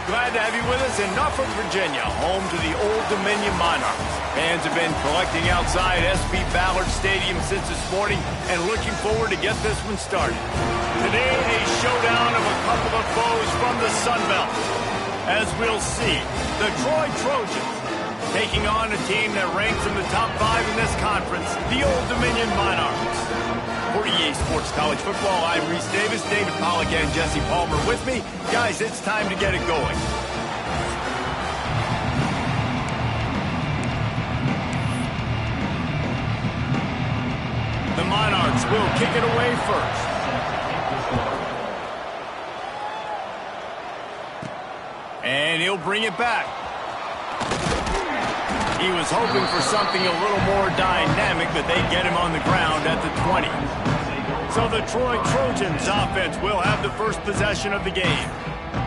Glad to have you with us in Norfolk, Virginia, home to the Old Dominion Monarchs. Fans have been collecting outside SB Ballard Stadium since this morning and looking forward to get this one started. Today, a showdown of a couple of foes from the Sun Belt. As we'll see, the Troy Trojans taking on a team that ranks in the top 5 in this conference, the Old Dominion Monarchs. For EA Sports College Football, I'm Reese Davis, David Pollack, and Jesse Palmer with me. Guys, it's time to get it going. The Monarchs will kick it away first. And he'll bring it back. He was hoping for something a little more dynamic, but they get him on the ground at the 20. So the Troy Trojans offense will have the first possession of the game.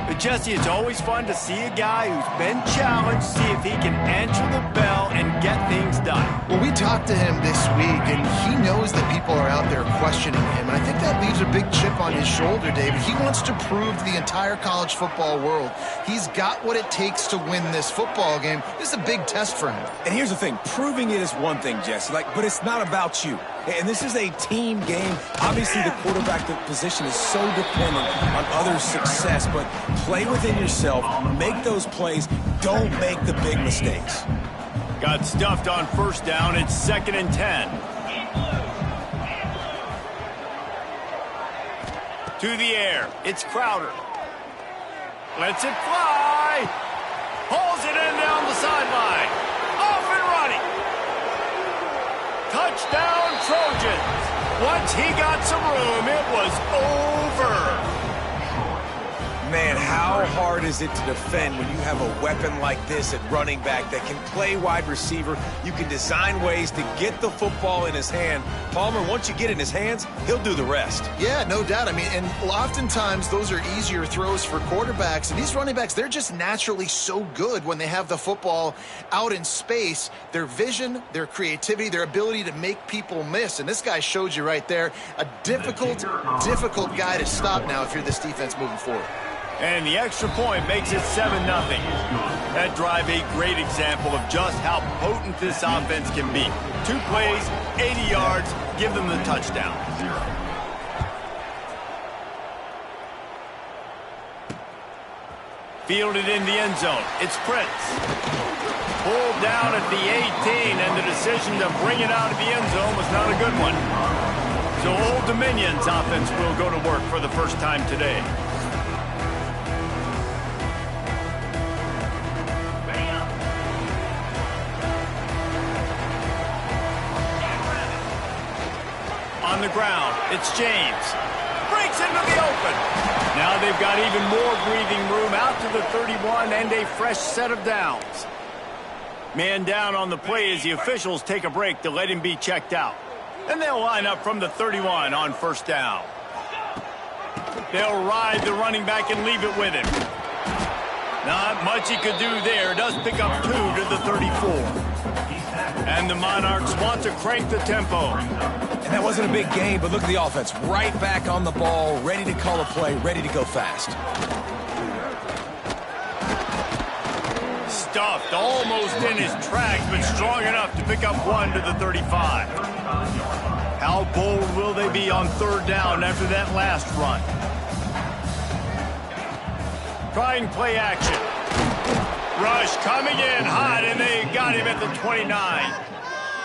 But Jesse, it's always fun to see a guy who's been challenged, see if he can answer the bell and get things done. Well, we talked to him this week, and he knows that people are out there questioning him. And I think that leaves a big chip on his shoulder, David. He wants to prove to the entire college football world he's got what it takes to win this football game. This is a big test for him. And here's the thing. Proving it is one thing, Jesse, but it's not about you. And this is a team game. Obviously, the quarterback position is so dependent on others' success, but play within yourself, make those plays, don't make the big mistakes. Got stuffed on first down. It's 2nd and 10. To the air. It's Crowder. Lets it fly. Hauls it in down the sideline. Off and running. Touchdown, Trojans. Once he got some room, it was over. Man, how hard is it to defend when you have a weapon like this at running back that can play wide receiver? You can design ways to get the football in his hand. Palmer, once you get it in his hands, he'll do the rest. Yeah, no doubt. I mean, and oftentimes those are easier throws for quarterbacks. And these running backs, they're just naturally so good when they have the football out in space. Their vision, their creativity, their ability to make people miss. And this guy showed you right there, a difficult guy to stop now if you're this defense moving forward. And the extra point makes it 7-0. That drive a great example of just how potent this offense can be. 2 plays, 80 yards, give them the touchdown. Fielded in the end zone. It's Prince. Pulled down at the 18, and the decision to bring it out of the end zone was not a good one. So Old Dominion's offense will go to work for the first time today. On the ground, it's James. Breaks into the open. Now they've got even more breathing room out to the 31 and a fresh set of downs. Man down on the play as the officials take a break to let him be checked out. And they'll line up from the 31 on first down. They'll ride the running back and leave it with him. Not much he could do there. Does pick up 2 to the 34. And the Monarchs want to crank the tempo. And that wasn't a big gain, but look at the offense. Right back on the ball, ready to call a play, ready to go fast. Stuffed almost in his tracks, but strong enough to pick up 1 to the 35. How bold will they be on 3rd down after that last run? Trying play action. Rush coming in hot, and they got him at the 29.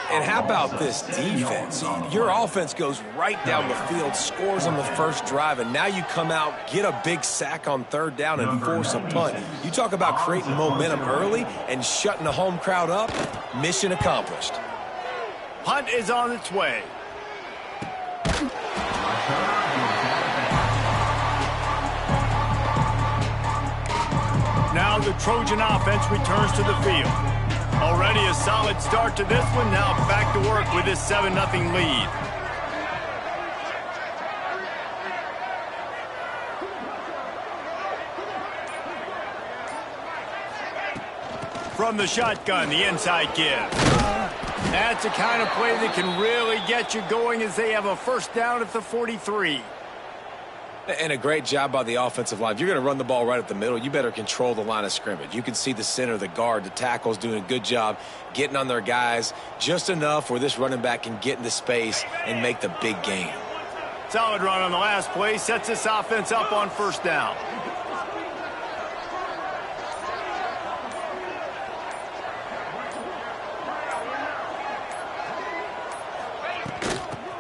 And how about this defense? Your offense goes right down the field, scores on the first drive, and now you come out, get a big sack on 3rd down, and force a punt. You talk about creating momentum early and shutting the home crowd up. Mission accomplished. Punt is on its way. Now the Trojan offense returns to the field. Already a solid start to this one. Now back to work with this 7-0 lead. From the shotgun, the inside give. That's the kind of play that can really get you going as they have a first down at the 43. And a great job by the offensive line. If you're going to run the ball right up the middle, you better control the line of scrimmage. You can see the center, the guard, the tackles doing a good job getting on their guys just enough where this running back can get into space and make the big gain. Solid run on the last play. Sets this offense up on first down.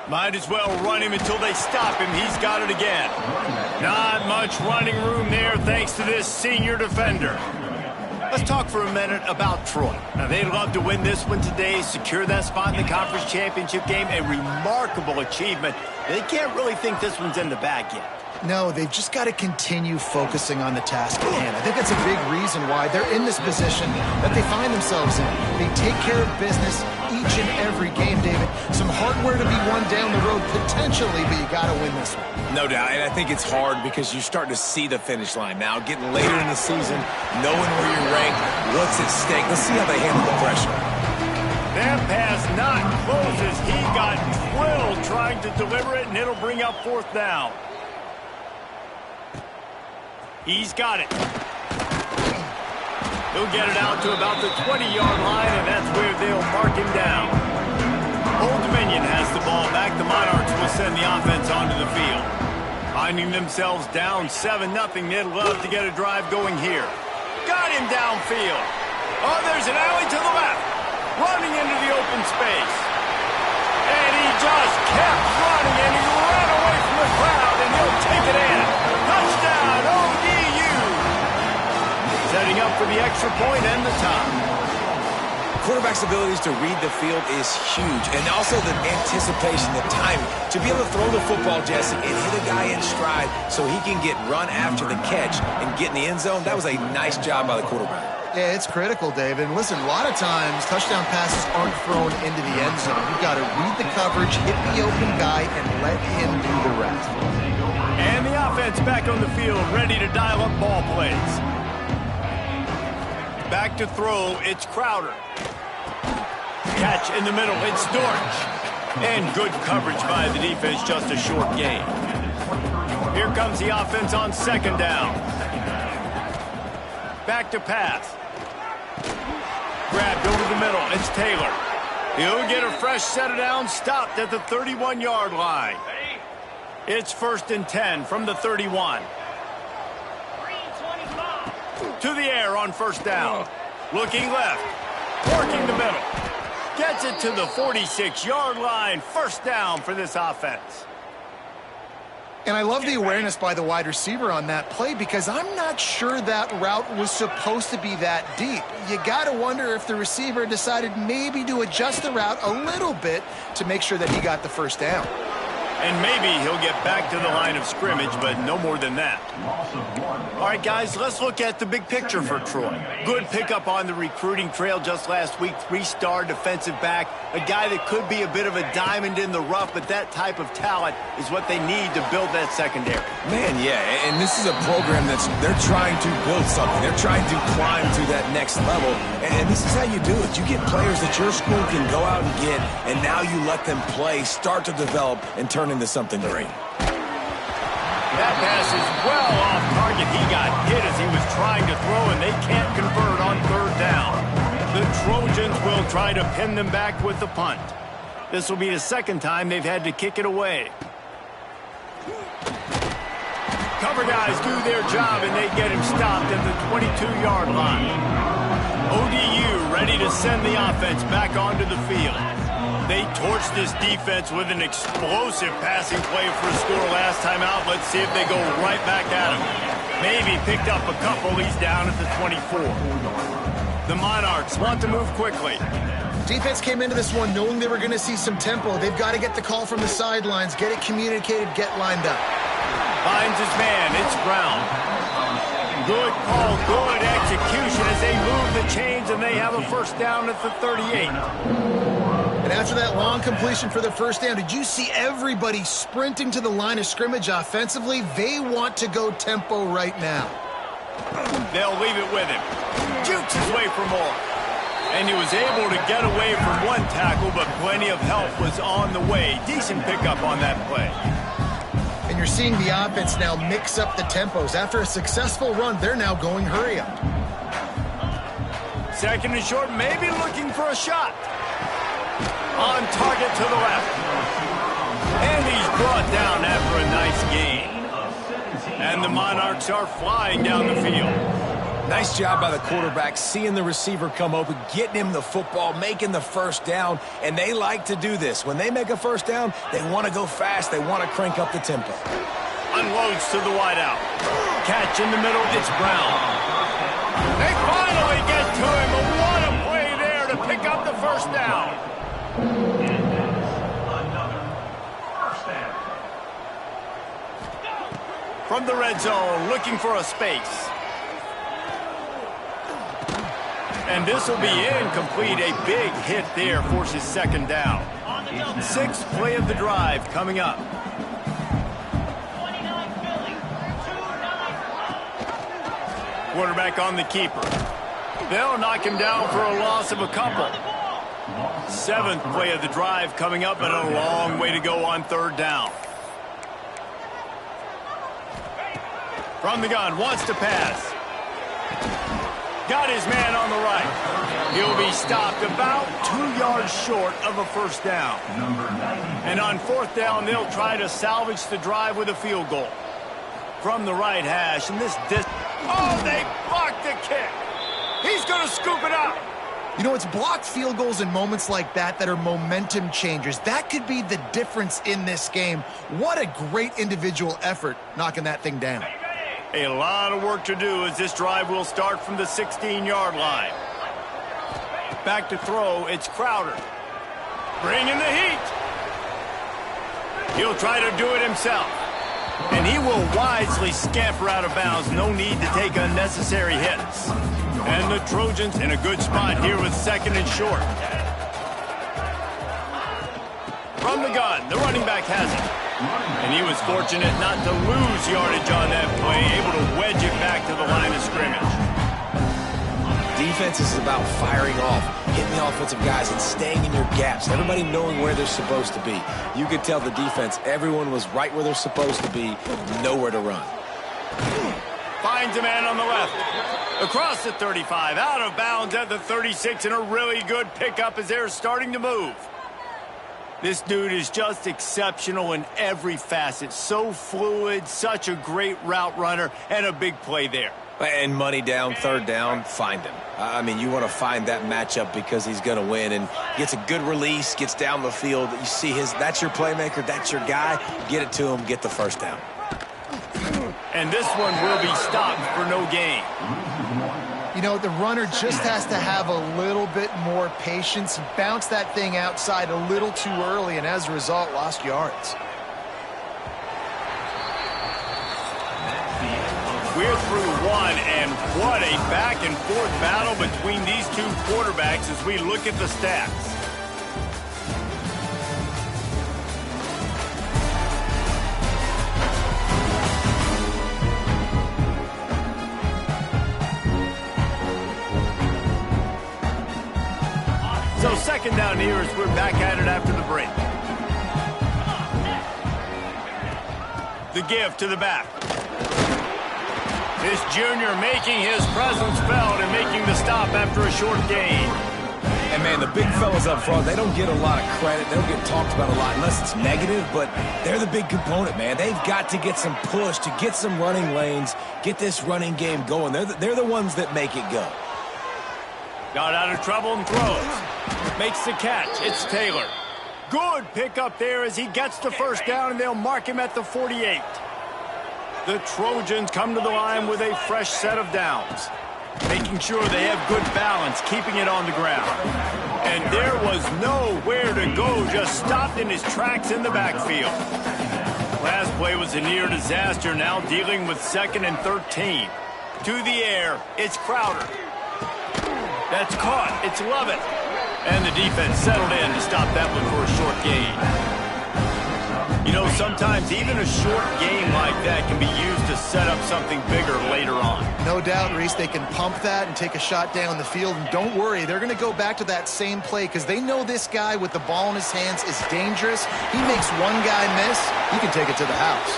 Might as well run him until they stop him. He's got it again. Not much running room there thanks to this senior defender. Let's talk for a minute about Troy. Now, they'd love to win this one today, secure that spot in the conference championship game. A remarkable achievement. They can't really think this one's in the bag yet. No, they've just got to continue focusing on the task at hand. I think that's a big reason why they're in this position that they find themselves in. They take care of business each and every game, David. Some hardware to be won down the road potentially, but you got to win this one. No doubt, and I think it's hard because you're starting to see the finish line now. Getting later in the season, knowing where you're ranked, what's at stake. Let's see how they handle the pressure. That pass not closes. He got drilled trying to deliver it, and it'll bring up fourth down. He's got it. He'll get it out to about the 20-yard line, and that's where they'll mark him down. Old Dominion has the ball back. The Monarchs will send the offense onto the field. Finding themselves down 7-0, they'd love to get a drive going here. Got him downfield. Oh, there's an alley to the left. Running into the open space. And he just kept running, and he ran away from the crowd, and he'll take it in. Touchdown, ODU. Setting up for the extra point and the tie. Quarterback's abilities to read the field is huge, and also the anticipation, the timing. To be able to throw the football, Jesse, and hit a guy in stride so he can get run after the catch and get in the end zone, that was a nice job by the quarterback. Yeah, it's critical, David. And listen, a lot of times touchdown passes aren't thrown into the end zone. You've got to read the coverage, hit the open guy, and let him do the rest. And the offense back on the field, ready to dial up ball plays. Back to throw, it's Crowder. Catch in the middle, it's Dortch. And good coverage by the defense, just a short gain. Here comes the offense on second down. Back to pass. Grabbed over the middle, it's Taylor. He'll get a fresh set of downs, stopped at the 31-yard line. It's 1st and 10 from the 31. To the air on first down. Looking left. Working the middle. Gets it to the 46-yard line. First down for this offense. And I love the awareness by the wide receiver on that play because I'm not sure that route was supposed to be that deep. You got to wonder if the receiver decided maybe to adjust the route a little bit to make sure that he got the first down. And maybe he'll get back to the line of scrimmage, but no more than that. All right, guys, let's look at the big picture for Troy. Good pickup on the recruiting trail just last week. 3-star defensive back. A guy that could be a bit of a diamond in the rough, but that type of talent is what they need to build that secondary. Man, yeah, and this is a program they're trying to build something. They're trying to climb to that next level, and this is how you do it. You get players that your school can go out and get, and now you let them play, start to develop, and turn into something great. That pass is well off target. He got hit as he was trying to throw, and they can't convert on third down. The Trojans will try to pin them back with the punt. This will be the second time they've had to kick it away. Cover guys do their job, and they get him stopped at the 22-yard line. ODU ready to send the offense back onto the field. They torched this defense with an explosive passing play for a score last time out. Let's see if they go right back at him. Maybe picked up a couple. He's down at the 24. The Monarchs want to move quickly. Defense came into this one knowing they were going to see some tempo. They've got to get the call from the sidelines, get it communicated, get lined up. Finds his man. It's Brown. Good call, good execution as they move the chains, and they have a first down at the 38. And after that long completion for the first down, did you see everybody sprinting to the line of scrimmage offensively? They want to go tempo right now. They'll leave it with him. Jukes his way for more. And he was able to get away from one tackle, but plenty of help was on the way. Decent pickup on that play. And and you're seeing the offense now mix up the tempos. After a successful run, they're now going hurry up. Second and short, maybe looking for a shot. On target to the left. And he's brought down after a nice gain. And the Monarchs are flying down the field. Nice job by the quarterback, seeing the receiver come open, getting him the football, making the first down, and they like to do this. When they make a first down, they want to go fast. They want to crank up the tempo. Unloads to the wideout. Catch in the middle, it's Brown. They finally get to him, but what a play there to pick up the first down. From the red zone, looking for a space. And this will be incomplete. A big hit there forces second down. Sixth play of the drive coming up. Quarterback on the keeper. They'll knock him down for a loss of a couple. Seventh play of the drive coming up, and a long way to go on third down. From the gun, wants to pass. Got his man on the right. He'll be stopped about 2 yards short of a first down. And on fourth down, they'll try to salvage the drive with a field goal. From the right hash, and this oh, they blocked the kick. He's going to scoop it up. You know, it's blocked field goals in moments like that that are momentum changers. That could be the difference in this game. What a great individual effort knocking that thing down. A lot of work to do as this drive will start from the 16-yard line. Back to throw, it's Crowder. Bringing the heat. He'll try to do it himself. And he will wisely scamper out of bounds. No need to take unnecessary hits. And the Trojans in a good spot here with second and short. From the gun, the running back has it. And he was fortunate not to lose yardage on that play, able to wedge it back to the line of scrimmage. Defense is about firing off, hitting the offensive guys, and staying in your gaps. Everybody knowing where they're supposed to be. You could tell the defense, everyone was right where they're supposed to be, nowhere to run. Finds a man on the left. Across the 35, out of bounds at the 36, and a really good pickup as they're starting to move. This dude is just exceptional in every facet. So fluid, such a great route runner, and a big play there. And money down, third down, find him. I mean, you want to find that matchup because he's going to win, and gets a good release, gets down the field. You see that's your playmaker, that's your guy. Get it to him, get the first down. And this one will be stopped for no gain. You know, the runner just has to have a little bit more patience. Bounce that thing outside a little too early, and as a result, lost yards. We're through one, and what a back-and-forth battle between these two quarterbacks as we look at the stats. So second down here as we're back at it after the break. The give to the back. This junior making his presence felt and making the stop after a short gain. And, man, the big fellas up front, they don't get a lot of credit. They don't get talked about a lot unless it's negative, but they're the big component, man. They've got to get some push, to get some running lanes, get this running game going. They're the ones that make it go. Got out of trouble and throws. Makes the catch. It's Taylor. Good pickup there as he gets the first down, and they'll mark him at the 48. The Trojans come to the line with a fresh set of downs, making sure they have good balance, keeping it on the ground. And there was nowhere to go, just stopped in his tracks in the backfield. Last play was a near disaster, now dealing with second and 13. To the air, it's Crowder. That's caught. It's Lovett. And the defense settled in to stop that one for a short gain. You know, sometimes even a short game like that can be used to set up something bigger later on. No doubt, Reese, they can pump that and take a shot down the field. And don't worry, they're going to go back to that same play because they know this guy with the ball in his hands is dangerous. He makes one guy miss, he can take it to the house.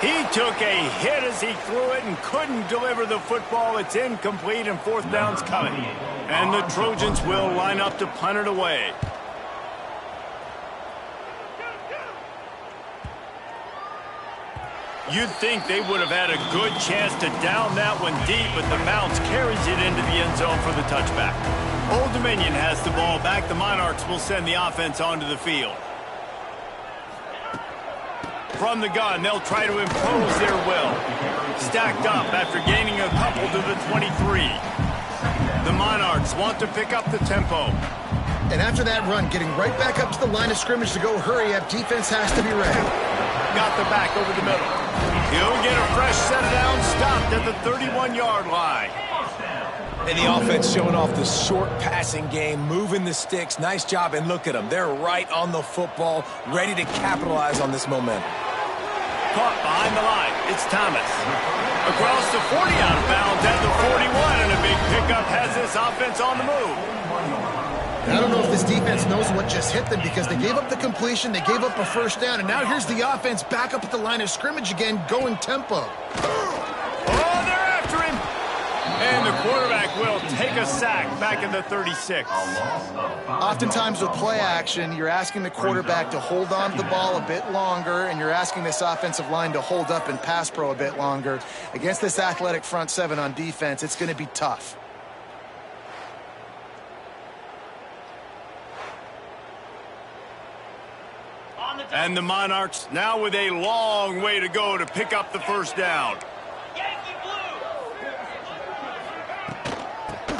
He took a hit as he threw it and couldn't deliver the football. It's incomplete and fourth down's coming. And the Trojans will line up to punt it away. You'd think they would have had a good chance to down that one deep, but the bounce carries it into the end zone for the touchback. Old Dominion has the ball back. The Monarchs will send the offense onto the field. From the gun, they'll try to impose their will. Stacked up after gaining a couple to the 23. The Monarchs want to pick up the tempo. And after that run, getting right back up to the line of scrimmage to go hurry up, defense has to be ready. Got the back over the middle. He'll get a fresh set of downs, stopped at the 31-yard line. And the offense showing off the short passing game, moving the sticks. Nice job, and look at them. They're right on the football, ready to capitalize on this momentum. Caught behind the line. It's Thomas. Across the 40, out of bounds at the 41, and a big pickup has this offense on the move. I don't know if this defense knows what just hit them because they gave up the completion, they gave up a first down, and now here's the offense back up at the line of scrimmage again, going tempo. Oh, they're after him. And the quarterback will take a sack back at the 36. Oftentimes with play action, you're asking the quarterback to hold on to the ball a bit longer, and you're asking this offensive line to hold up in pass pro a bit longer. Against this athletic front seven on defense, it's going to be tough. And the Monarchs now with a long way to go to pick up the first down.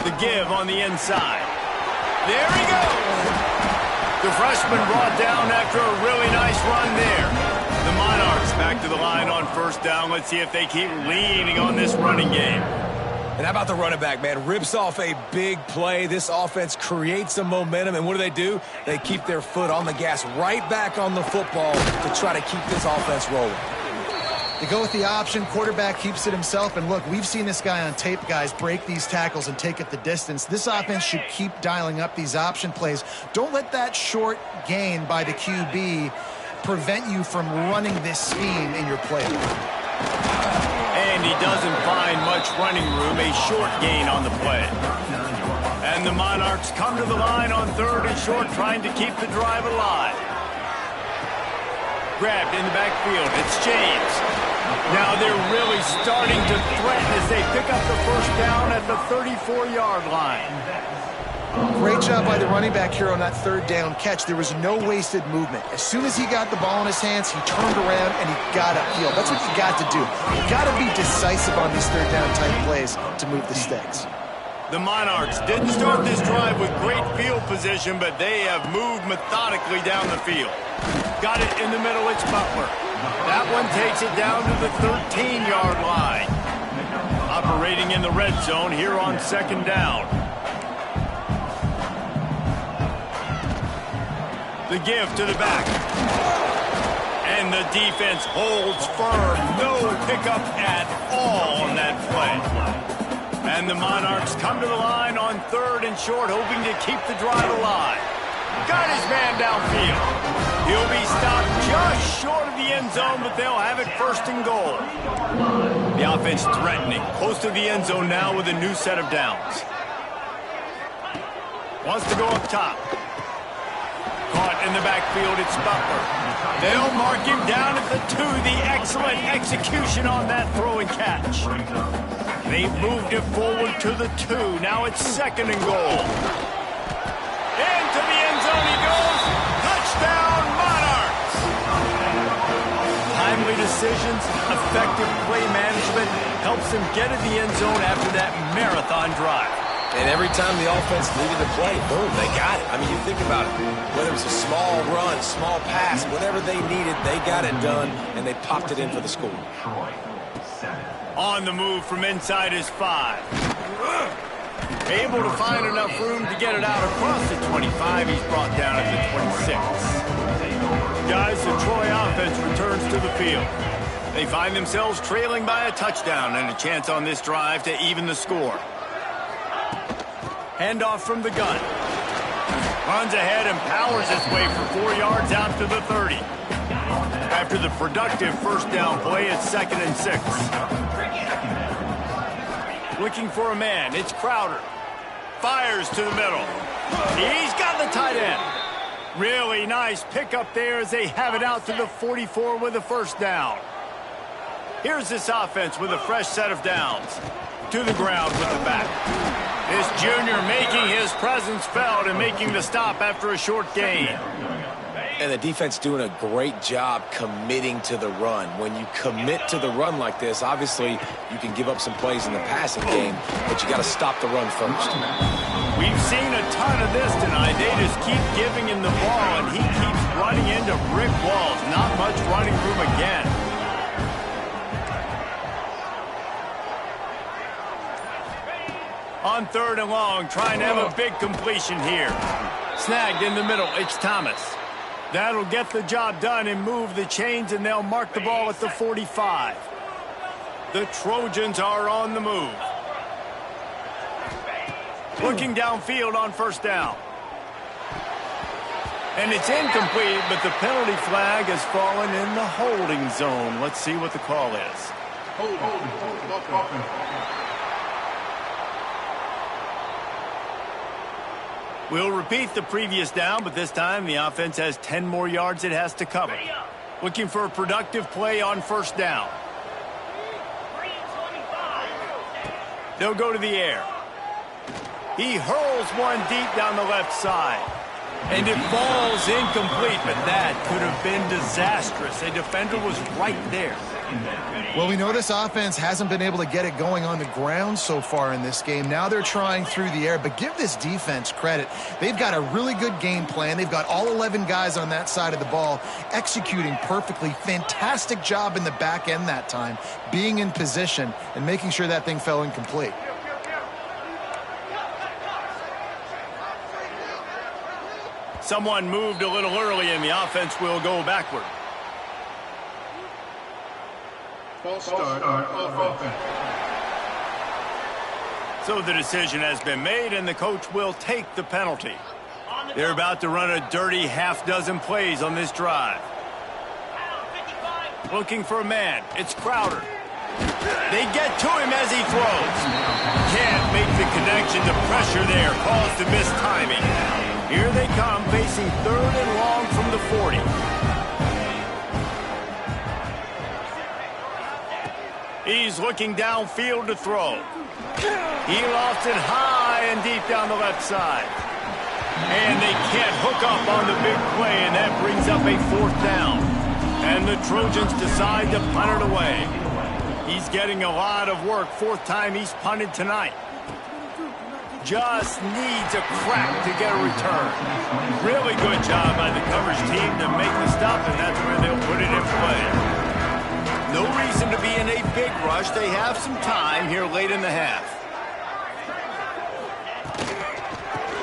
The give on the inside. There he goes. The freshman brought down after a really nice run there. The Monarchs back to the line on first down. Let's see if they keep leaning on this running game. And how about the running back, man? Rips off a big play. This offense creates some momentum, and what do? They keep their foot on the gas right back on the football to try to keep this offense rolling. They go with the option. Quarterback keeps it himself. And look, we've seen this guy on tape, guys, break these tackles and take it the distance. This offense should keep dialing up these option plays. Don't let that short gain by the QB prevent you from running this scheme in your play. And he doesn't find much running room, a short gain on the play. And the Monarchs come to the line on third and short, trying to keep the drive alive. Grabbed in the backfield, it's James. Now they're really starting to threaten as they pick up the first down at the 34-yard line. Great job by the running back here on that third down catch. There was no wasted movement. As soon as he got the ball in his hands, he turned around and he got upfield. That's what you got to do. You got to be decisive on these third down type plays to move the sticks. The Monarchs didn't start this drive with great field position, but they have moved methodically down the field. Got it in the middle, it's Butler. That one takes it down to the 13-yard line. Operating in the red zone here on second down. The give to the back. And the defense holds firm. No pickup at all on that play. And the Monarchs come to the line on third and short, hoping to keep the drive alive. Got his man downfield. He'll be stopped just short of the end zone, but they'll have it first and goal. The offense threatening, close to the end zone now with a new set of downs. Wants to go up top. Caught in the backfield, it's Butler. They'll mark him down at the 2. The excellent execution on that throw and catch. They've moved it forward to the 2. Now it's second and goal. Into the end zone he goes. Touchdown, Monarchs! Timely decisions, effective play management helps them get to the end zone after that marathon drive. And every time the offense needed to play, boom, they got it. I mean, you think about it. Whether it was a small run, small pass, whatever they needed, they got it done, and they popped it in for the score. On the move from inside his 5. Able to find enough room to get it out across the 25. He's brought down at the 26. Guys, the Troy offense returns to the field. They find themselves trailing by a touchdown and a chance on this drive to even the score. Handoff from the gun. Runs ahead and powers his way for 4 yards out to the 30. After the productive first down play, it's 2nd and 6. Looking for a man. It's Crowder. Fires to the middle. He's got the tight end. Really nice pickup there as they have it out to the 44 with a first down. Here's this offense with a fresh set of downs. To the ground with the back. This junior making his presence felt and making the stop after a short gain. And the defense doing a great job committing to the run. When you commit to the run like this, obviously you can give up some plays in the passing game, but you got to stop the run first. We've seen a ton of this tonight. They just keep giving him the ball, and he keeps running into brick walls. Not much running room again. On 3rd and long, trying to have a big completion here. Snagged in the middle, it's Thomas. That'll get the job done and move the chains, and they'll mark the ball at the 45. The Trojans are on the move. Looking downfield on first down. And it's incomplete, but the penalty flag has fallen in the holding zone. Let's see what the call is. We'll repeat the previous down, but this time the offense has 10 more yards it has to cover. Looking for a productive play on first down. They'll go to the air. He hurls one deep down the left side. And it falls incomplete, but that could have been disastrous. A defender was right there. Well, we know this offense hasn't been able to get it going on the ground so far in this game. Now they're trying through the air, but give this defense credit. They've got a really good game plan. They've got all 11 guys on that side of the ball executing perfectly. Fantastic job in the back end that time, being in position and making sure that thing fell incomplete. Someone moved a little early, and the offense will go backward. False start on offense. So the decision has been made, and the coach will take the penalty. They're about to run a dirty half-dozen plays on this drive. Looking for a man. It's Crowder. They get to him as he throws. Can't make the connection. The pressure there caused the mistiming. Here they come, facing 3rd and long from the 40. He's looking downfield to throw. He lost it high and deep down the left side. And they can't hook up on the big play, and that brings up a 4th down. And the Trojans decide to punt it away. He's getting a lot of work. 4th time he's punted tonight. Just needs a crack to get a return. Really good job by the coverage team to make the stop, and that's where they'll put it in play. No reason to be in a big rush. They have some time here late in the half.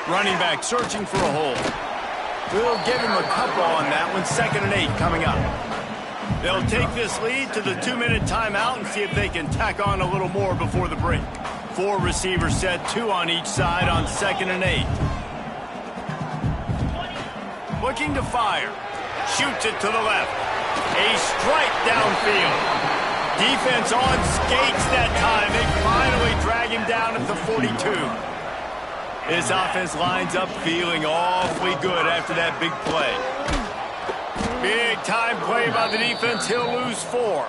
Running back searching for a hole. We'll give him a couple on that one. 2nd and 8 coming up. They'll take this lead to the 2-minute timeout and see if they can tack on a little more before the break. 4 receivers set, 2 on each side on 2nd and 8. Looking to fire. Shoots it to the left. A strike downfield. Defense on skates that time. They finally drag him down at the 42. This offense lines up feeling awfully good after that big play. Big time play by the defense. He'll lose 4.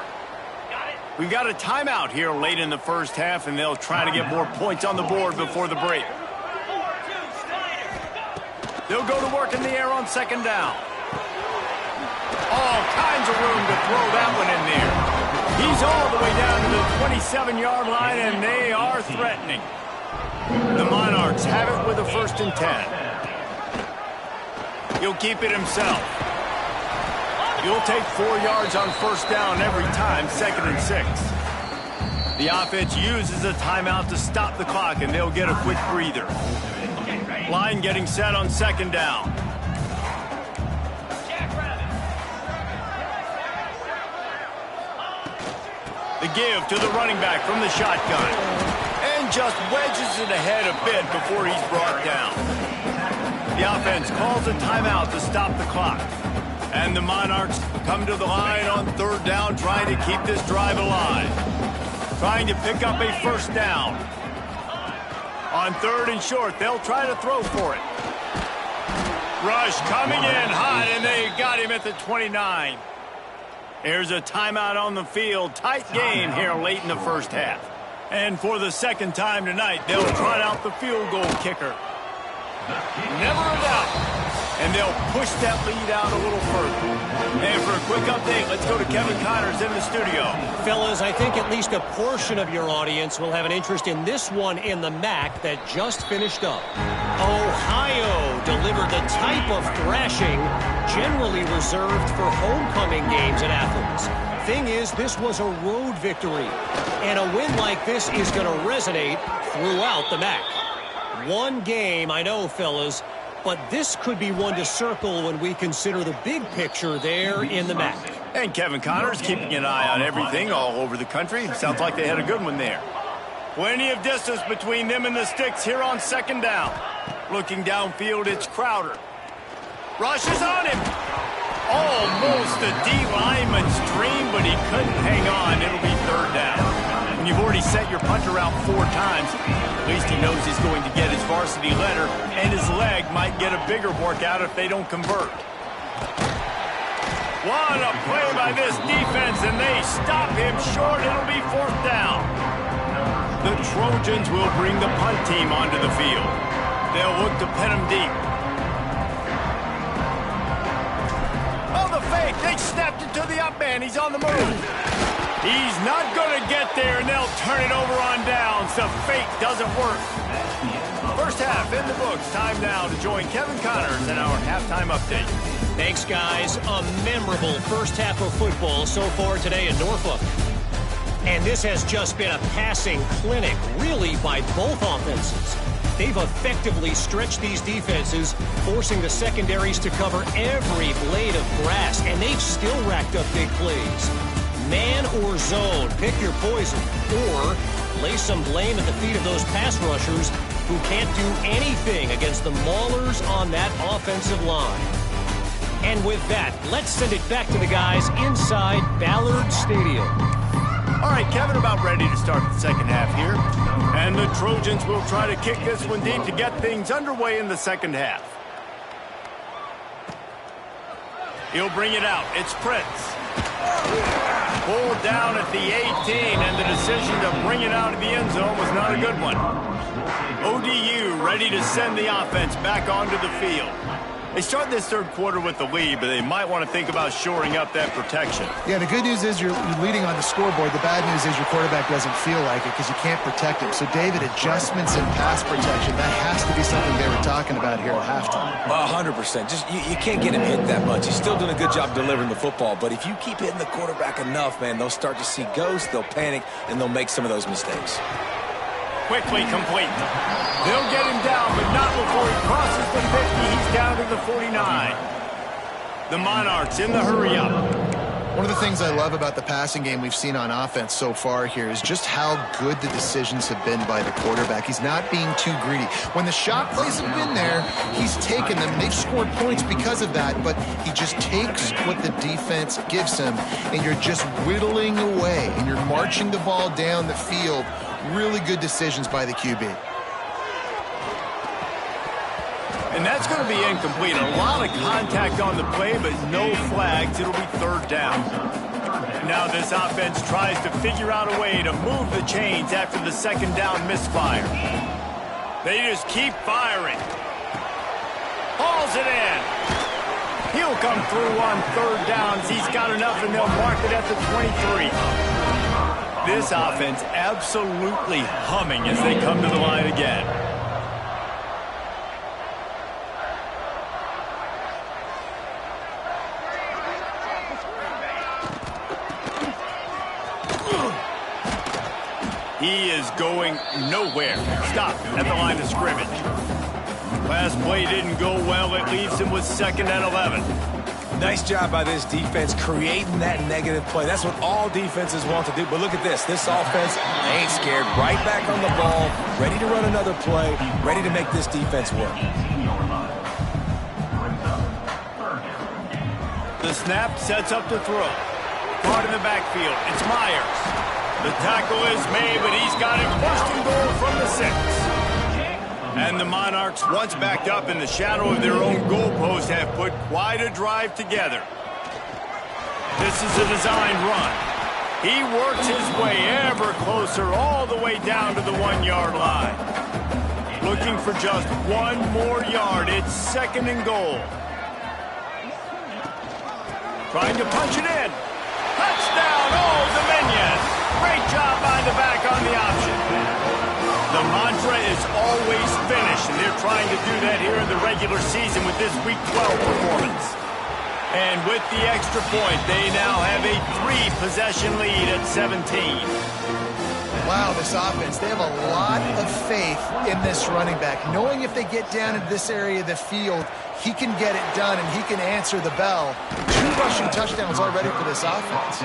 We've got a timeout here late in the first half, and they'll try to get more points on the board before the break. They'll go to work in the air on 2nd down. All kinds of room to throw that one in there. He's all the way down to the 27-yard line, and they are threatening. The Monarchs have it with a 1st and 10. He'll keep it himself. He'll take 4 yards on 1st down every time, 2nd and 6. The offense uses a timeout to stop the clock, and they'll get a quick breather. Line getting set on 2nd down. The give to the running back from the shotgun. And just wedges it ahead a bit before he's brought down. The offense calls a timeout to stop the clock. And the Monarchs come to the line on third down, trying to keep this drive alive. Trying to pick up a first down. On third and short, they'll try to throw for it. Rush coming in hot, and they got him at the 29. There's a timeout on the field. Tight game here late in the first half. And for the second time tonight, they'll trot out the field goal kicker. Never a doubt. And they'll push that lead out a little further. And for a quick update, let's go to Kevin Connors in the studio. Fellas, I think at least a portion of your audience will have an interest in this one in the MAC that just finished up. Ohio delivered the type of thrashing generally reserved for homecoming games at Athens. Thing is, this was a road victory. And a win like this is going to resonate throughout the MAC. One game, I know, fellas, but this could be one to circle when we consider the big picture there in the MAC. And Kevin Connors keeping an eye on everything all over the country. Sounds like they had a good one there. Plenty of distance between them and the sticks here on second down. Looking downfield, it's Crowder. Rushes on him. Almost a D-lineman's dream, but he couldn't hang on. It'll be third down. When you've already set your punter out 4 times, at least he knows he's going to get his varsity letter, and his leg might get a bigger workout if they don't convert. What a play by this defense, and they stop him short. It'll be fourth down. The Trojans will bring the punt team onto the field. They'll look to pin him deep. Oh, the fake. They snapped it to the up man. He's on the move. He's not going to get there, and they'll turn it over on downs. The fake doesn't work. First half in the books. Time now to join Kevin Connors in our halftime update. Thanks, guys. A memorable first half of football so far today in Norfolk. And this has just been a passing clinic, really, by both offenses. They've effectively stretched these defenses, forcing the secondaries to cover every blade of grass, and they've still racked up big plays. Man or zone, pick your poison, or lay some blame at the feet of those pass rushers who can't do anything against the maulers on that offensive line. And with that, let's send it back to the guys inside Ballard Stadium. All right, Kevin, about ready to start the second half here. And the Trojans will try to kick this one deep to get things underway in the second half. He'll bring it out. It's Prince. Pulled down at the 18, and the decision to bring it out of the end zone was not a good one. ODU ready to send the offense back onto the field. They start this third quarter with the lead, but they might want to think about shoring up that protection. Yeah, the good news is you're leading on the scoreboard. The bad news is your quarterback doesn't feel like it because you can't protect him. So, David, adjustments in pass protection, that has to be something they were talking about here at halftime. 100%. Just you can't get him hit that much. He's still doing a good job delivering the football, but if you keep hitting the quarterback enough, man, they'll start to see ghosts, they'll panic, and they'll make some of those mistakes. Quickly complete. They'll get him down, but not before he crosses the 50. He's down to the 49. The Monarchs in the hurry-up. One of the things I love about the passing game we've seen on offense so far here is just how good the decisions have been by the quarterback. He's not being too greedy. When the shot plays have been there, he's taken them. They've scored points because of that, but he just takes what the defense gives him, and you're just whittling away, and you're marching the ball down the field. Really good decisions by the QB. And that's going to be incomplete. A lot of contact on the play, but no flags. It'll be third down. Now this offense tries to figure out a way to move the chains after the second down misfire. They just keep firing. Hauls it in. He'll come through on third downs. He's got enough, and they'll mark it at the 23. This offense absolutely humming as they come to the line again. He is going nowhere. Stop at the line of scrimmage. Last play didn't go well. It leaves him with 2nd and 11. Nice job by this defense creating that negative play. That's what all defenses want to do. But look at this. This offense ain't scared. Right back on the ball, ready to run another play, ready to make this defense work. The snap sets up the throw. Caught in the backfield. It's Myers. The tackle is made, but he's got it first and goal from the 6. And the Monarchs, once backed up in the shadow of their own goalpost, have put quite a drive together. This is a designed run. He works his way ever closer all the way down to the 1-yard line. Looking for just one more yard. It's 2nd and goal. Trying to punch it in. Touchdown, Old Dominion. Great job by the back on the option. The mantra is always finish, and they're trying to do that here in the regular season with this Week 12 performance. And with the extra point, they now have a 3-possession lead at 17. Wow, this offense, they have a lot of faith in this running back, knowing if they get down into this area of the field, he can get it done and he can answer the bell. 2 rushing touchdowns already for this offense.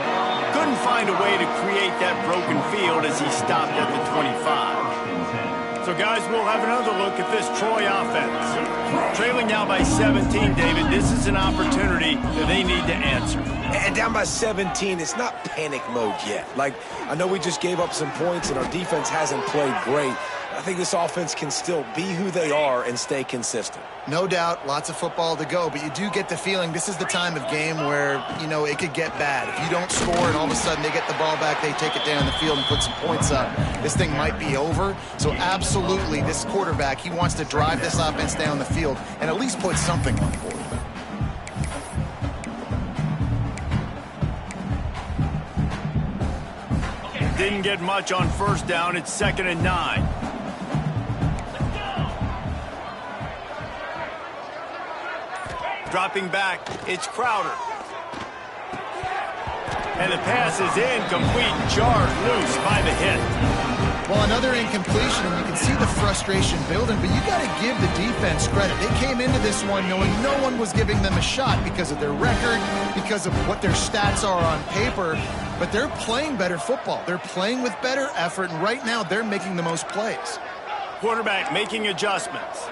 Couldn't find a way to create that broken field as he stopped at the 25. So, guys, we'll have another look at this Troy offense. Trailing now by 17, David, this is an opportunity that they need to answer. And down by 17, it's not panic mode yet. Like, I know we just gave up some points and our defense hasn't played great. I think this offense can still be who they are and stay consistent. No doubt, lots of football to go, but you do get the feeling this is the time of game where, you know, it could get bad. If you don't score and all of a sudden they get the ball back, they take it down the field and put some points up, this thing might be over. So absolutely, this quarterback, he wants to drive this offense down the field and at least put something on the board. Didn't get much on 1st down. It's 2nd and 9. Dropping back, it's Crowder. And the pass is incomplete, jarred loose by the hit. Well, another incompletion, and you can see the frustration building, but you got to give the defense credit. They came into this one knowing no one was giving them a shot because of their record, because of what their stats are on paper, but they're playing better football. They're playing with better effort, and right now they're making the most plays. Quarterback making adjustments.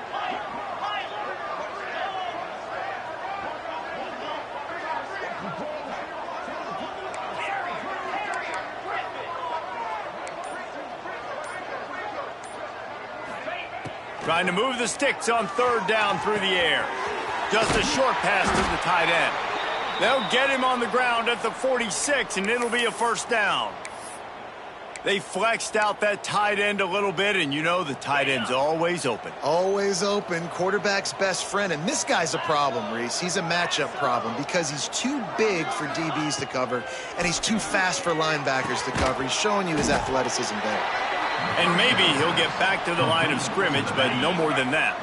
Trying to move the sticks on 3rd down through the air. Just a short pass to the tight end. They'll get him on the ground at the 46, and it'll be a 1st down. They flexed out that tight end a little bit, and you know the tight end's always open. Always open, quarterback's best friend, and this guy's a problem, Reese. He's a matchup problem because he's too big for DBs to cover, and he's too fast for linebackers to cover. He's showing you his athleticism there. And maybe he'll get back to the line of scrimmage, but no more than that.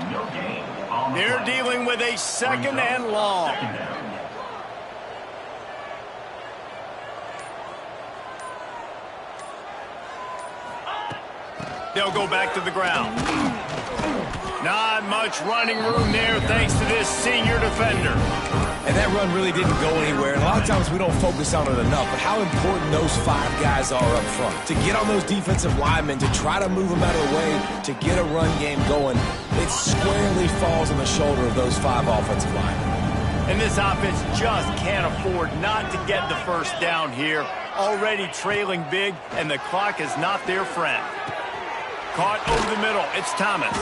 They're dealing with a 2nd and long. They'll go back to the ground. Not much running room there thanks to this senior defender. And that run really didn't go anywhere. And a lot of times we don't focus on it enough, but how important those 5 guys are up front. To get on those defensive linemen, to try to move them out of the way, to get a run game going, it squarely falls on the shoulder of those 5 offensive linemen. And this offense just can't afford not to get the 1st down here. Already trailing big, and the clock is not their friend. Caught over the middle. It's Thomas.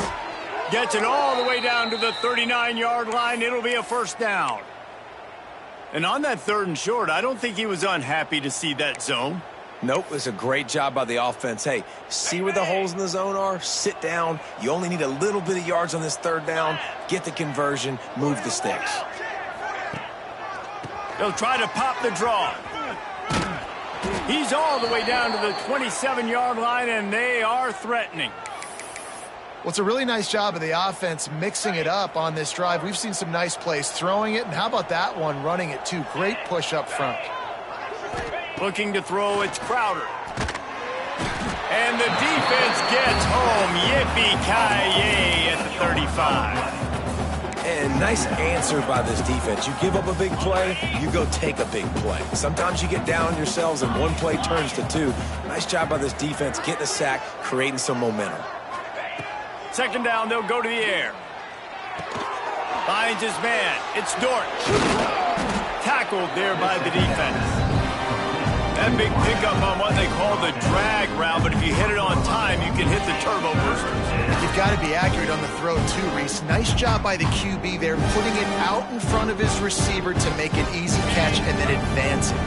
Gets it all the way down to the 39-yard line. It'll be a 1st down. And on that 3rd and short, I don't think he was unhappy to see that zone. Nope, it was a great job by the offense. Hey, see where the holes in the zone are? Sit down. You only need a little bit of yards on this 3rd down. Get the conversion. Move the sticks. They'll try to pop the draw. He's all the way down to the 27-yard line, and they are threatening. Well, it's a really nice job of the offense mixing it up on this drive. We've seen some nice plays throwing it, and how about that one running it too? Great push up front. Looking to throw, it's Crowder. And the defense gets home. Yippee-ki-yay at the 35. And nice answer by this defense. You give up a big play, you go take a big play. Sometimes you get down on yourselves and one play turns to 2. Nice job by this defense getting a sack, creating some momentum. 2nd down, they'll go to the air. Finds his man. It's Dort. tackled there by the defense. That big pickup on what they call the drag route, but if you hit it on time, you can hit the turbo boosters. You've got to be accurate on the throw, too, Reese. Nice job by the QB there, putting it out in front of his receiver to make an easy catch and then advance it.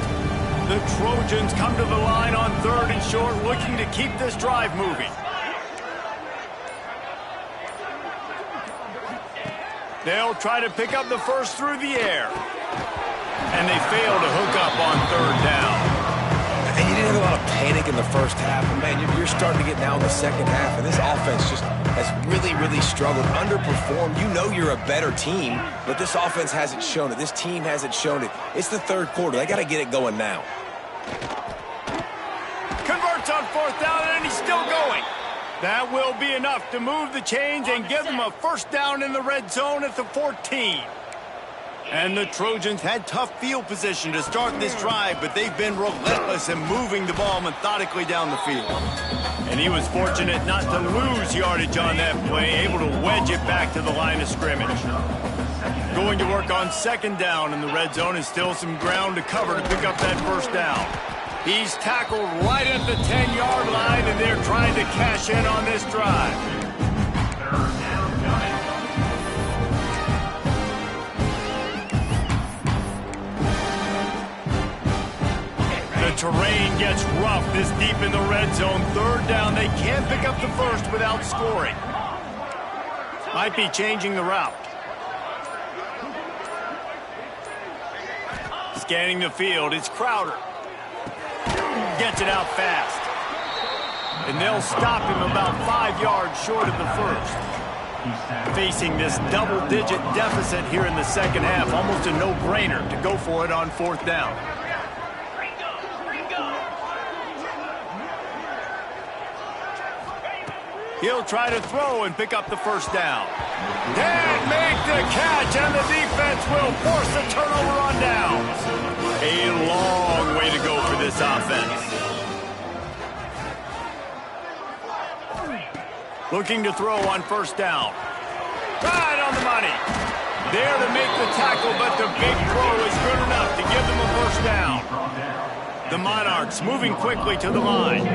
The Trojans come to the line on 3rd and short, looking to keep this drive moving. They'll try to pick up the first through the air. And they fail to hook up on 3rd down. And you didn't have a lot of panic in the first half, but man, you're starting to get now in the second half, and this offense just has really struggled, underperformed. You know you're a better team, but this offense hasn't shown it. This team hasn't shown it. It's the 3rd quarter. They got to get it going now. Converts on 4th down, and he's still going. That will be enough to move the chains and give them a first down in the red zone at the 14. And the Trojans had tough field position to start this drive, but they've been relentless in moving the ball methodically down the field. And he was fortunate not to lose yardage on that play, able to wedge it back to the line of scrimmage. Going to work on 2nd down in the red zone, is still some ground to cover to pick up that first down. He's tackled right at the 10-yard line, and they're trying to cash in on this drive. The terrain gets rough this deep in the red zone. 3rd down, they can't pick up the first without scoring. Might be changing the route. Scanning the field, it's Crowder. Gets it out fast. And they'll stop him about 5 yards short of the first. Facing this double-digit deficit here in the second half, almost a no-brainer to go for it on 4th down. He'll try to throw and pick up the first down. And make the catch, and the defense will force the turnover on downs. A long way to go for this offense. Looking to throw on 1st down. Right on the money. There to make the tackle, but the big throw is good enough to give them a first down. The Monarchs moving quickly to the line.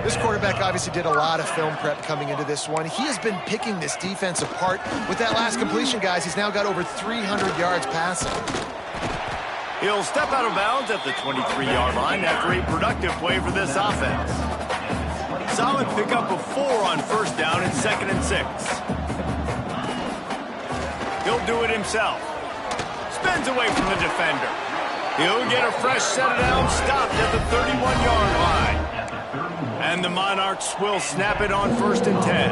This quarterback obviously did a lot of film prep coming into this one. He has been picking this defense apart. With that last completion, guys, he's now got over 300 yards passing. He'll step out of bounds at the 23-yard line after a productive play for this offense. Solid pickup of 4 on 1st down and 2nd and 6. He'll do it himself. Spins away from the defender. He'll get a fresh set of downs stopped at the 31-yard line. And the Monarchs will snap it on 1st and 10.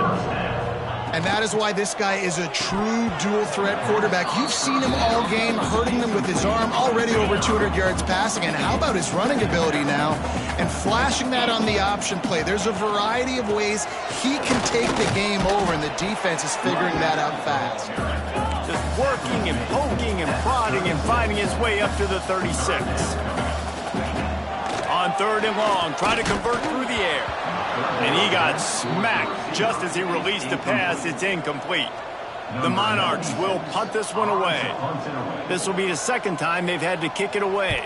And that is why this guy is a true dual-threat quarterback. You've seen him all game, hurting them with his arm, already over 200 yards passing. And how about his running ability now? And flashing that on the option play. There's a variety of ways he can take the game over, and the defense is figuring that out fast. Just working and poking and prodding and finding his way up to the 36. On 3rd and long, try to convert through the air. And he got smacked just as he released the pass. It's incomplete. The Monarchs will punt this one away. This will be the 2nd time they've had to kick it away.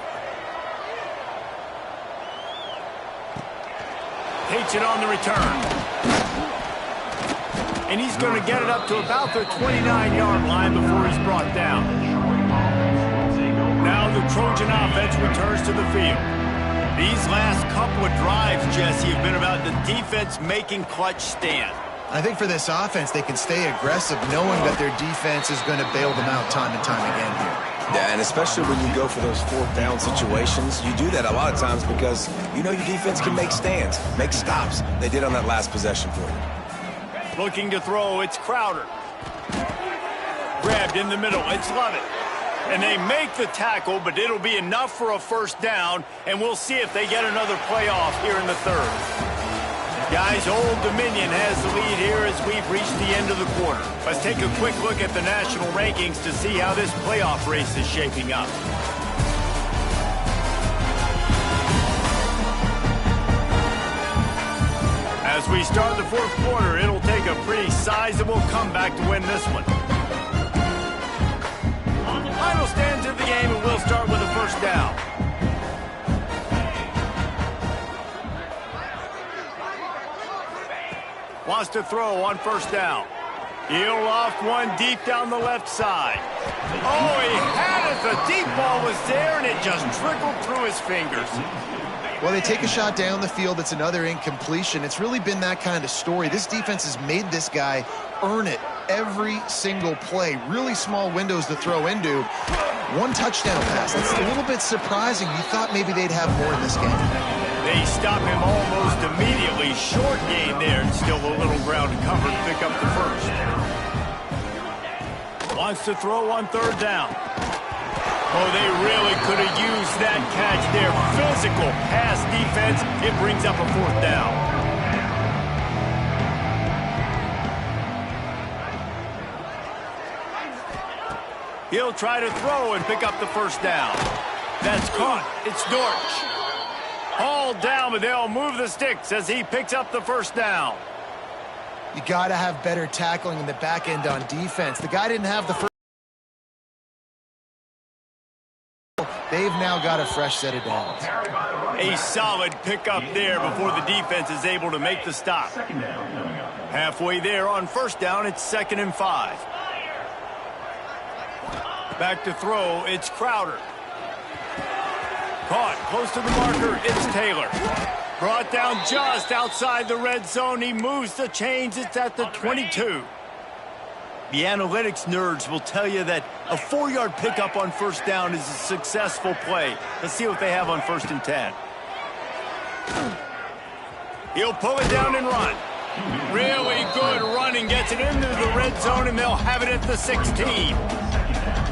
Takes it on the return. And he's going to get it up to about the 29-yard line before he's brought down. Now the Trojan offense returns to the field. These last couple of drives, Jesse, have been about the defense making clutch stand. I think for this offense, they can stay aggressive knowing that their defense is going to bail them out time and time again here. Yeah, and especially when you go for those 4th down situations, you do that a lot of times because you know your defense can make stands, make stops. They did on that last possession for you. Looking to throw, it's Crowder. Grabbed in the middle, it's Lovett. And they make the tackle, but it'll be enough for a first down, and we'll see if they get another playoff here in the 3rd. Guys, Old Dominion has the lead here as we've reached the end of the quarter. Let's take a quick look at the national rankings to see how this playoff race is shaping up. As we start the 4th quarter, it'll take a pretty sizable comeback to win this one. Final stand to the game, and we'll start with a first down. Wants to throw on first down. He'll loft one deep down the left side. Oh, he had it. The deep ball was there, and it just trickled through his fingers. Well, they take a shot down the field. It's another incompletion. It's really been that kind of story. This defense has made this guy earn it every single play. Really small windows to throw into. One touchdown pass. That's a little bit surprising. You thought maybe they'd have more in this game. They stop him almost immediately. Short gain there, and still a little ground to cover to pick up the first. Wants to throw on third down. Oh, they really could have used that catch there. Physical pass defense. It brings up a fourth down. He'll try to throw and pick up the first down. That's caught. It's Dortch. Hauled down, but they'll move the sticks as he picks up the first down. You got to have better tackling in the back end on defense. The guy didn't have the first. They've now got a fresh set of downs. A solid pickup there before the defense is able to make the stop. Halfway there on first down, it's 2nd and 5. Back to throw, it's Crowder. Caught close to the marker, it's Taylor. Brought down just outside the red zone. He moves the chains, it's at the 22. The analytics nerds will tell you that a 4-yard pickup on first down is a successful play. Let's see what they have on 1st and 10. He'll pull it down and run. Really good running, gets it into the red zone, and they'll have it at the 16.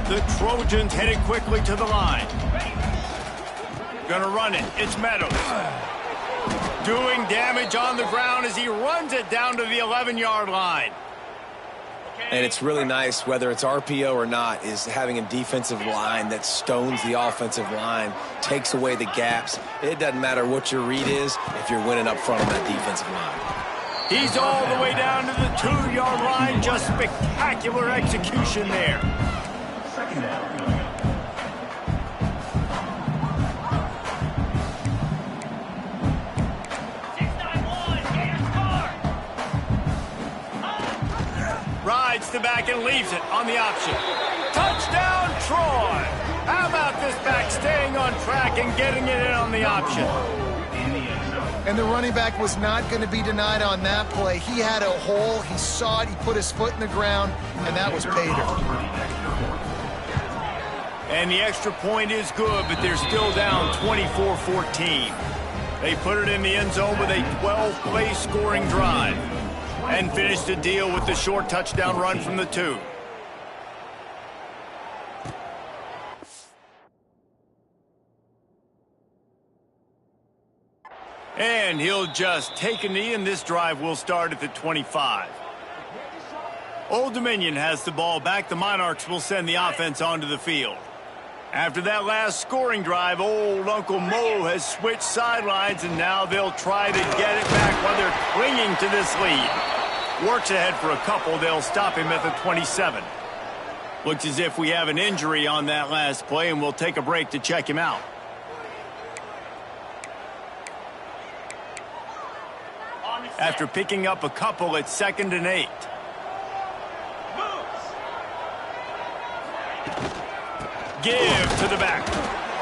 The Trojans headed quickly to the line. Gonna run it. It's Meadows. Doing damage on the ground as he runs it down to the 11-yard line. And it's really nice, whether it's RPO or not, is having a defensive line that stones the offensive line, takes away the gaps. It doesn't matter what your read is if you're winning up front on that defensive line. He's all the way down to the 2-yard line. Just spectacular execution there. Rides the back and leaves it on the option. Touchdown, Troy! How about this back staying on track and getting it in on the option? And the running back was not going to be denied on that play. He had a hole, he saw it, he put his foot in the ground, and that was pay dirt. And the extra point is good, but they're still down 24-14. They put it in the end zone with a 12-play scoring drive and finished the deal with the short touchdown run from the 2. And he'll just take a knee, and this drive will start at the 25. Old Dominion has the ball back. The Monarchs will send the offense onto the field. After that last scoring drive, old Uncle Mo has switched sidelines, and now they'll try to get it back while they're clinging to this lead. Works ahead for a couple. They'll stop him at the 27. Looks as if we have an injury on that last play, and we'll take a break to check him out. After picking up a couple, it's 2nd and 8. Give to the back.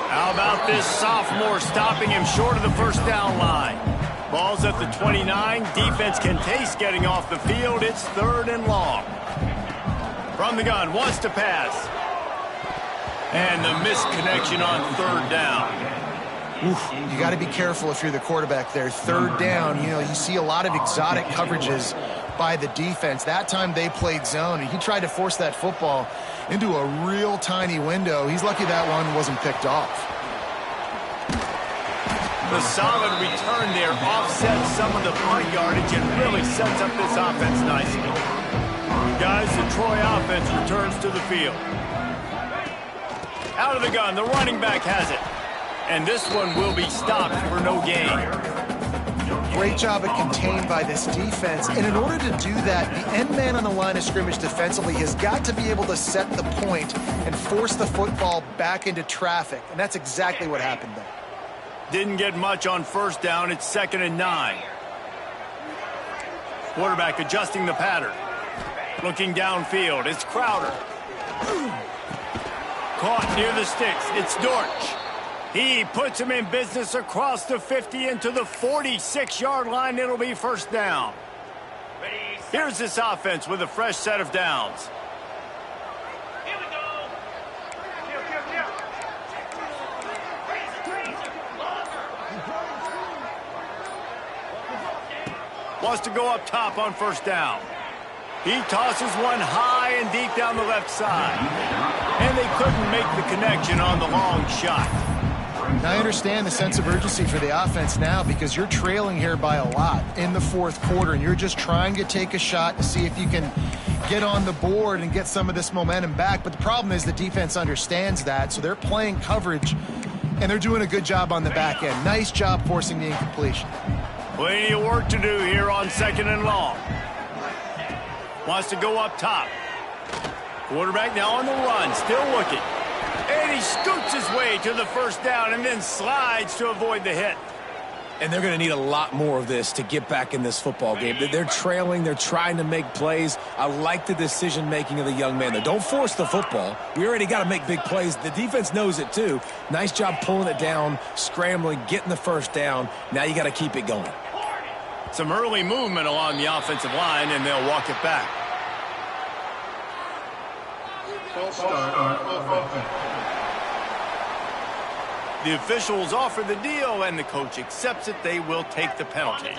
How about this sophomore stopping him short of the first down line? Ball's at the 29. Defense can taste getting off the field. It's 3rd and long. From the gun, wants to pass. And the misconnection on 3rd down. Oof, you got to be careful if you're the quarterback there. 3rd down, you know, you see a lot of exotic coverages by the defense. That time they played zone, and he tried to force that football into a real tiny window. He's lucky that one wasn't picked off. The solid return there offsets some of the punt yardage and really sets up this offense nicely. Guys, the Troy offense returns to the field. Out of the gun, the running back has it. And this one will be stopped for no gain. Great job at contained by this defense. And in order to do that, the end man on the line of scrimmage defensively has got to be able to set the point and force the football back into traffic. And that's exactly what happened there. Didn't get much on first down. It's 2nd and 9. Quarterback adjusting the pattern. Looking downfield. It's Crowder. Caught near the sticks. It's Dortch. He puts him in business across the 50 into the 46-yard line. It'll be first down. Here's this offense with a fresh set of downs. Here we go. Wants to go up top on first down. He tosses one high and deep down the left side. And they couldn't make the connection on the long shot. Now I understand the sense of urgency for the offense now because you're trailing here by a lot in the fourth quarter, and you're just trying to take a shot to see if you can get on the board and get some of this momentum back. But the problem is the defense understands that, so they're playing coverage, and they're doing a good job on the back end. Nice job forcing the incompletion. Plenty of work to do here on 2nd and long. Wants to go up top. Quarterback now on the run, still looking. And he scoots his way to the first down and then slides to avoid the hit. And they're going to need a lot more of this to get back in this football game. They're trailing. They're trying to make plays. I like the decision-making of the young man there. Don't force the football. We already got to make big plays. The defense knows it, too. Nice job pulling it down, scrambling, getting the first down. Now you got to keep it going. Some early movement along the offensive line, and they'll walk it back. False start off offense. The officials offer the deal, and the coach accepts it. They will take the penalty.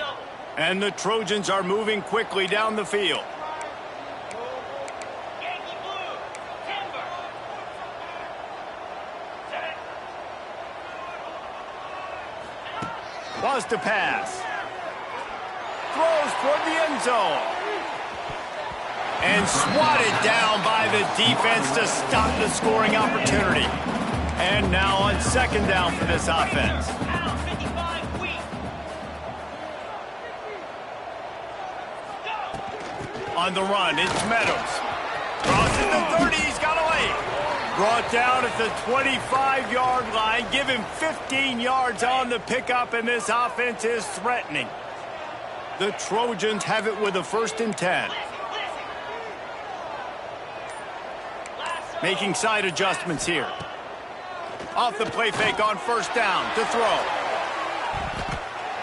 And the Trojans are moving quickly down the field. Yankee blue. Timber. Set it. Wants to pass. Throws toward the end zone. And swatted down by the defense to stop the scoring opportunity. And now on 2nd down for this offense. On the run, it's Meadows. Crosses the 30, he's got away. Brought down at the 25-yard line. Give him 15 yards on the pickup, and this offense is threatening. The Trojans have it with a 1st and 10. Making side adjustments here. Off the play fake on first down to throw.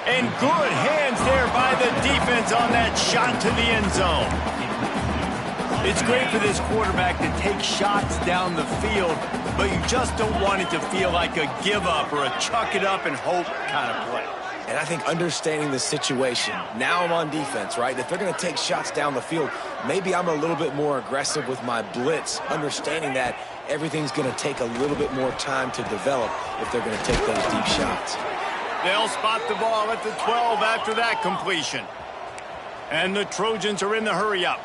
And good hands there by the defense on that shot to the end zone. It's great for this quarterback to take shots down the field, but you just don't want it to feel like a give up or a chuck it up and hope kind of play. And I think understanding the situation, now I'm on defense, right? If they're going to take shots down the field, maybe I'm a little bit more aggressive with my blitz, understanding that everything's going to take a little bit more time to develop if they're going to take those deep shots. They'll spot the ball at the 12 after that completion. And the Trojans are in the hurry-up.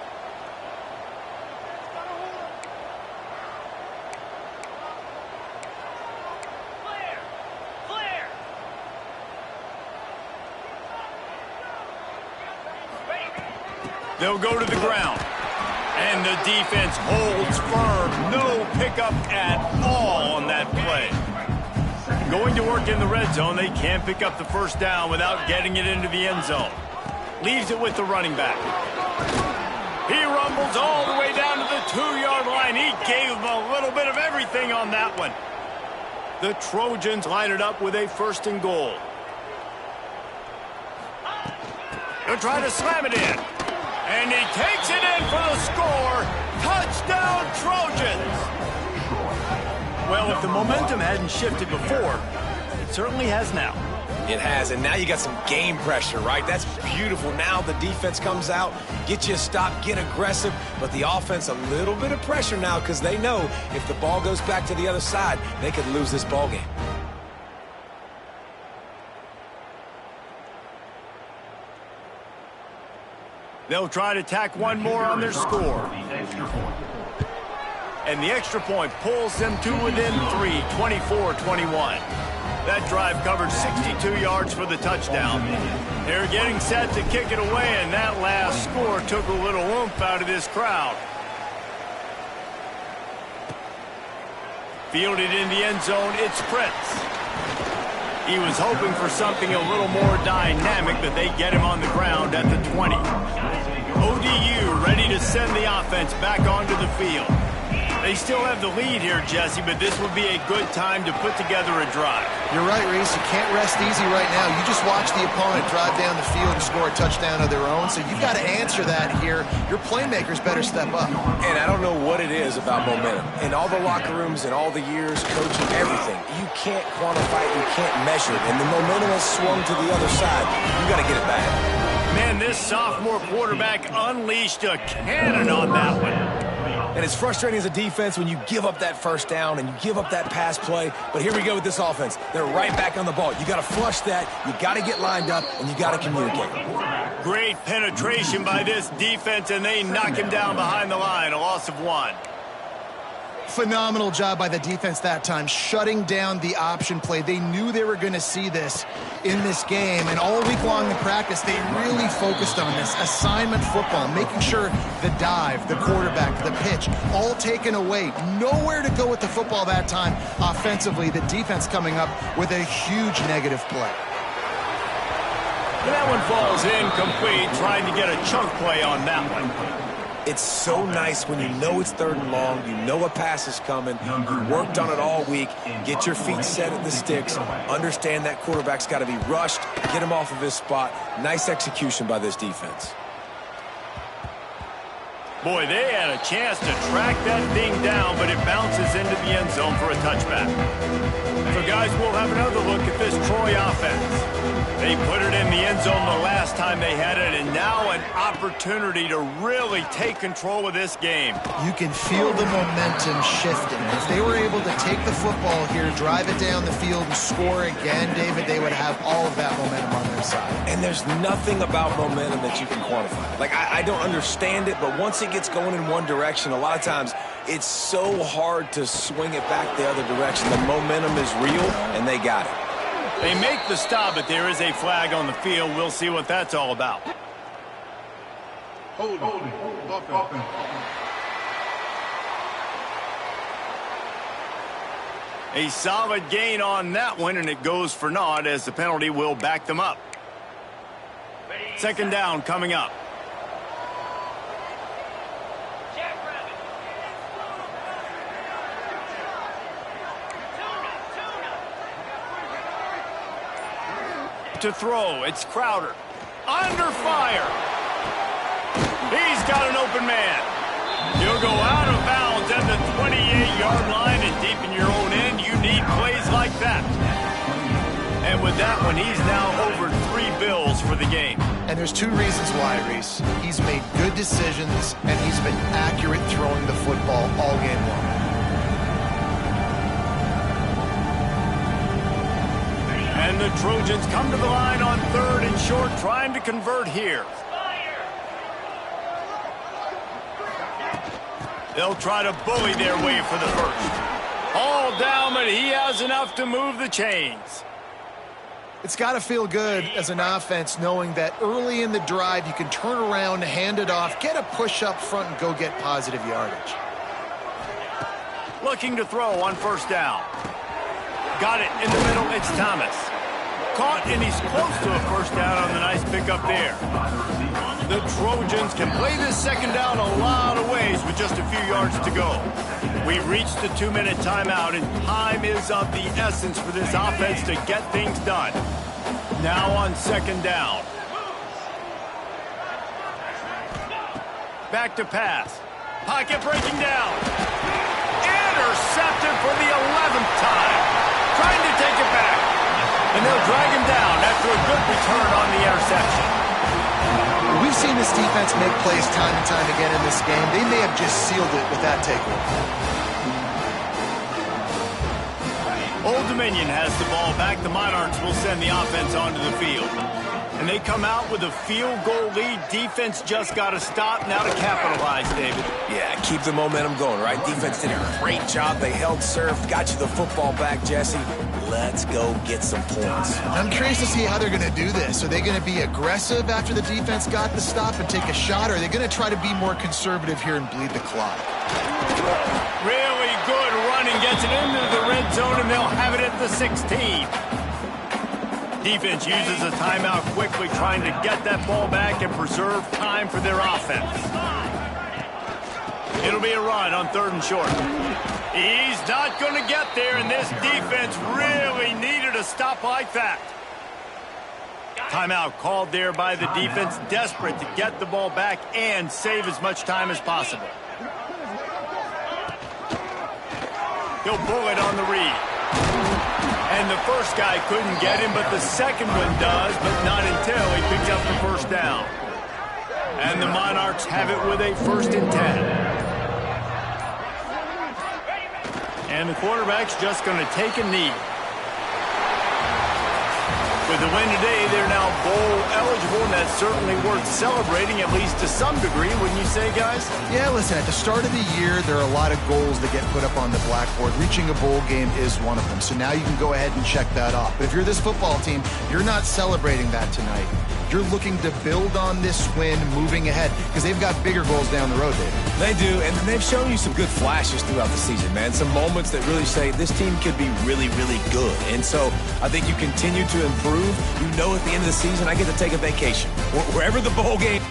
They'll go to the ground. And the defense holds firm. No pickup at all on that play. Going to work in the red zone. They can't pick up the first down without getting it into the end zone. Leaves it with the running back. He rumbles all the way down to the 2-yard line. He gave them a little bit of everything on that one. The Trojans line it up with a 1st and goal. They'll try to slam it in. And he takes it in for the score. Touchdown, Trojans! Well, if the momentum hadn't shifted before, it certainly has now. It has, and now you got some game pressure, right? That's beautiful. Now the defense comes out, get you a stop, get aggressive, but the offense a little bit of pressure now because they know if the ball goes back to the other side, they could lose this ball game. They'll try to tack one more on their score. And the extra point pulls them to within 3, 24-21. That drive covered 62 yards for the touchdown. They're getting set to kick it away, and that last score took a little oomph out of this crowd. Fielded in the end zone, it's Prince. He was hoping for something a little more dynamic, but they get him on the ground at the 20. ODU ready to send the offense back onto the field. They still have the lead here, Jesse, but this would be a good time to put together a drive. You're right, Reese. You can't rest easy right now. You just watch the opponent drive down the field and score a touchdown of their own, so you've got to answer that here. Your playmakers better step up. And I don't know what it is about momentum. In all the locker rooms and all the years, coaching, everything, you can't quantify it, you can't measure it. And the momentum has swung to the other side. You got to get it back. Man, this sophomore quarterback unleashed a cannon on that one. And it's frustrating as a defense when you give up that first down and you give up that pass play. But here we go with this offense. They're right back on the ball. You got to flush that. You got to get lined up, and you got to communicate. Great penetration by this defense, and they knock him down behind the line. A loss of 1. Phenomenal job by the defense that time, shutting down the option play. They knew they were going to see this in this game, and all week long in practice, they really focused on this assignment football, making sure the dive, the quarterback, the pitch, all taken away. Nowhere to go with the football that time offensively. The defense coming up with a huge negative play. That one falls incomplete, trying to get a chunk play on that one. It's so nice when you know it's 3rd and long, you know a pass is coming, you worked on it all week, get your feet set at the sticks, understand that quarterback's got to be rushed, get him off of his spot. Nice execution by this defense. Boy, they had a chance to track that thing down, but it bounces into the end zone for a touchback. So, guys, we'll have another look at this Troy offense. They put it in the end zone the last time they had it, and now an opportunity to really take control of this game. You can feel the momentum shifting. If they were able to take the football here, drive it down the field, and score again, David, they would have all of that momentum on their side. And there's nothing about momentum that you can quantify. Like, I don't understand it, but once it gets going in one direction, a lot of times it's so hard to swing it back the other direction. The momentum is real, and they got it. They make the stop, but there is a flag on the field. We'll see what that's all about. Holding. Offense. A solid gain on that one, and it goes for naught as the penalty will back them up. 2nd down coming up. To throw, it's Crowder. Under fire. He's got an open man. He'll go out of bounds at the 28-yard line, and deep in your own end, you need plays like that. And with that one, he's now over 3 bills for the game. And there's 2 reasons why, Reese. He's made good decisions, and he's been accurate throwing the football all game long. And the Trojans come to the line on 3rd and short, trying to convert here. They'll try to bully their way for the first. All down, but he has enough to move the chains. It's got to feel good as an offense knowing that early in the drive you can turn around, hand it off, get a push up front, and go get positive yardage. Looking to throw on 1st down. Got it in the middle, it's Thomas. Caught, and he's close to a 1st down on the nice pickup there. The Trojans can play this 2nd down a lot of ways with just a few yards to go. We've reached the 2-minute timeout, and time is of the essence for this offense to get things done. Now on 2nd down. Back to pass. Pocket breaking down. Intercepted for the 11th time. Trying to take it back. And they'll drag him down after a good return on the interception. We've seen this defense make plays time and time again in this game. They may have just sealed it with that takeaway. Old Dominion has the ball back. The Monarchs will send the offense onto the field. And they come out with a field goal lead. Defense just got to stop now to capitalize, David. Yeah, keep the momentum going, right? Defense did a great job. They held serve, got you the football back, Jesse. let's go get some points. I'm curious to see how they're going to do this. Are they going to be aggressive after the defense got the stop and take a shot, or are they going to try to be more conservative here and bleed the clock? Really good running, gets it into the red zone, and they'll have it at the 16. Defense uses a timeout quickly, trying to get that ball back and preserve time for their offense. It'll be a run on 3rd and short. He's not going to get there, and this defense really needed a stop like that. Timeout called there by the defense, desperate to get the ball back and save as much time as possible. He'll pull it on the read. And the first guy couldn't get him, but the second one does, but not until he picks up the first down. And the Monarchs have it with a 1st and 10. And the quarterback's just going to take a knee. With the win today, they're now bowl eligible, and that's certainly worth celebrating, at least to some degree, wouldn't you say, guys? Yeah, listen, at the start of the year, there are a lot of goals that get put up on the blackboard. Reaching a bowl game is one of them. So now you can go ahead and check that off. But if you're this football team, you're not celebrating that tonight. You're looking to build on this win moving ahead because they've got bigger goals down the road, David. They do, and they've shown you some good flashes throughout the season, man. Some moments that really say this team could be really, really good. And so I think you continue to improve. You know at the end of the season, I get to take a vacation. Wherever the bowl game...